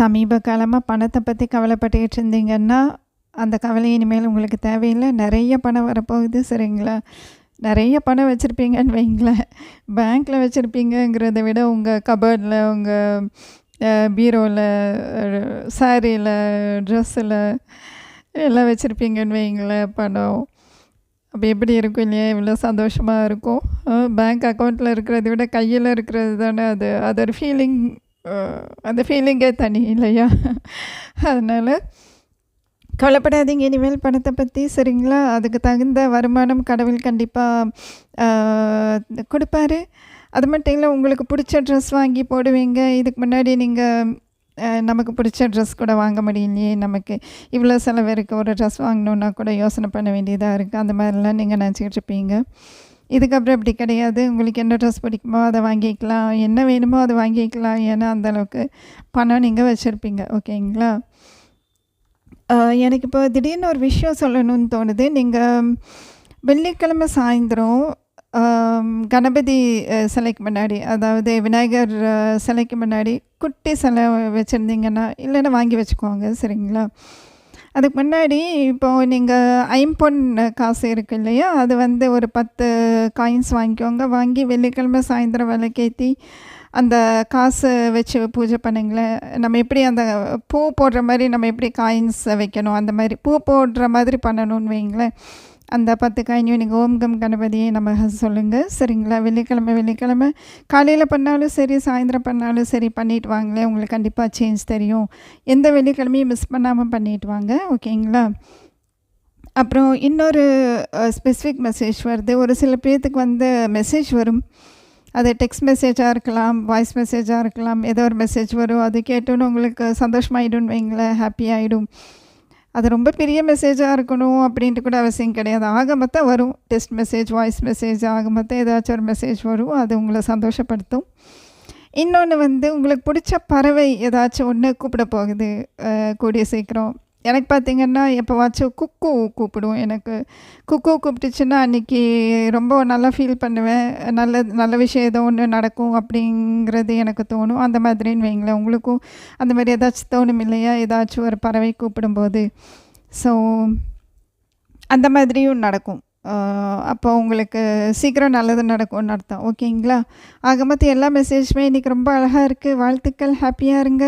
சமீப காலமா பணத்த பத்தி கவலைப்பட்டுக்கிட்டு இருந்தீங்கன்னா, அந்த கவலை இனிமேல் உங்களுக்கு தேவையில்ல. நெறைய பணம் வரப்போகுது சரிங்களா? நெறைய பணம் வச்சிருப்பீங்கன்னு வைங்களேன். பேங்க்ல வச்சிருப்பீங்கங்கிறத விட உங்க கபோர்ட்ல, உங்க பீரோல, சாரில, ட்ரெஸ்ஸில எல்லாம் வச்சிருப்பீங்கன்னு வைங்களேன் பணம். அப்ப எப்படி இருக்கும் இல்லையா? எவ்வளோ சந்தோஷமா இருக்கும். பேங்க் அக்கவுண்ட்ல இருக்கிறத விட கையில இருக்கிறது தானே அது ஒரு ஃபீலிங். அ அந்த ஃபீலிங்கே தனி இல்லையா? அதனால கவலைப்படாதீங்க இனிமேல் பணத்த பத்தி சரிங்களா? அதுக்கு தகுந்த வருமானம் கடவுள் கண்டிப்பா அ குடுப்பாரு. அது மட்டும் இல்ல உங்களுக்கு புடிச்ச ட்ரெஸ் வாங்கி போடுவீங்க. இதுக்கு முன்னாடி நீங்க நமக்கு பிடிச்ச ட்ரெஸ் கூட வாங்க முடியலையே, நமக்கு இவ்வளோ செலவு இருக்கு. ஒரு ட்ரெஸ் வாங்கணுன்னா கூட யோசனை பண்ண வேண்டியதா இருக்கு. அந்த மாதிரிலாம் நீங்க நெனச்சிக்கிட்டு இருப்பீங்க. இதுக்கப்புறம் அப்படி கிடையாது. உங்களுக்கு என்ன ட்ரெஸ் பிடிக்குமோ அத வாங்கிக்கலாம். என்ன வேணுமோ அத வாங்கிக்கலாம். ஏன்னா, அந்த அளவுக்கு பணம் நீங்க வச்சிருப்பீங்க. ஓகேங்களா? எனக்கு இப்போ திடீர்னு ஒரு விஷயம் சொல்லணும்னு தோணுது. நீங்க வெள்ளிக்கிழமை சாயந்தரம் கணபதி சிலைக்கு முன்னாடி, அதாவது விநாயகர் சிலைக்கு முன்னாடி குட்டி சிலை வச்சுருந்தீங்கன்னா, இல்லைன்னா வாங்கி வச்சுக்கோங்க சரிங்களா? அதுக்கு முன்னாடி இப்போ நீங்க ஐம்பொன் காசு இருக்கு இல்லையா? அது வந்து ஒரு 10 காயின்ஸ் வாங்கிக்கோங்க. வாங்கி வெள்ளிக்கிழமை சாயந்தரம் விளக்கேத்தி, அந்த காசு வச்சு பூஜை பண்ணுங்களேன். நம்ம எப்படி அந்த பூ போடுற மாரி நம்ம எப்படி காயின்ஸ் வைக்கணும், அந்த மாரி பூ போடுற மாதிரி பண்ணணும்னு வைங்களேன். அந்த 10 காயினையும் நீங்க ஓம் கம் கணபதியே நமக சொல்லுங்க. சரிங்களா? வெள்ளிக்கிழமை காலையில பண்ணாலும் சரி, சாயந்தரம் பண்ணாலும் சரி பண்ணிட்டு வாங்களேன். உங்களுக்கு கண்டிப்பா சேஞ்ச் தெரியும். எந்த வெள்ளிக்கிழமையும் மிஸ் பண்ணாம பண்ணிட்டு வாங்க. ஓகேங்களா? அப்புறம் இன்னொரு ஸ்பெசிஃபிக் மெசேஜ் வருது. ஒரு சில பேத்துக்கு வந்து மெசேஜ் வரும். அது டெக்ஸ்ட் மெசேஜா இருக்கலாம், வாய்ஸ் மெசேஜா இருக்கலாம். ஏதோ ஒரு மெசேஜ் வரும். அது கேட்டோன்னே உங்களுக்கு சந்தோஷமாயிடும்னு வைங்களேன், ஹாப்பி ஆயிடும். அது ரொம்ப பெரிய மெசேஜா இருக்கணும் அப்படின்ட்டு கூட அவசியம் கிடையாது. ஆக மொத்தம் வரும். டெக்ஸ்ட் மெசேஜ், வாய்ஸ் மெசேஜ் ஆக மொத்தம் ஏதாச்சும் ஒரு மெசேஜ் வரும். அது உங்கள சந்தோஷப்படுத்தும். இன்னொன்று வந்து உங்களுக்கு பிடிச்ச பறவை ஏதாச்சும் ஒண்ணு கூப்பிட போகுது கூடிய சீக்கிரம். எனக்கு பார்த்தீங்கன்னா, எப்போவாச்சும் குக்கூ கூப்பிடும் எனக்கு. குக்கூ கூப்பிட்டுச்சுன்னா அன்றைக்கி ரொம்ப நல்லா ஃபீல் பண்ணுவேன். நல்ல விஷயம் ஏதோ ஒன்று நடக்கும் அப்படிங்கிறது எனக்கு தோணும். அந்த மாதிரின்னு வைங்களேன். உங்களுக்கும் அந்த மாதிரி ஏதாச்சும் தோணும் இல்லையா? ஏதாச்சும் ஒரு பறவை கூப்பிடும்போது. ஸோ அந்த மாதிரியும் நடக்கும். அப்போ உங்களுக்கு சீக்கிரம் நல்லது நடக்கும்னு அர்த்தம். ஓகேங்களா? ஆக மொத்தம் எல்லா மெசேஜுமே இன்றைக்கி ரொம்ப அழகா இருக்குது. வாழ்த்துக்கள். ஹாப்பியாக இருங்க.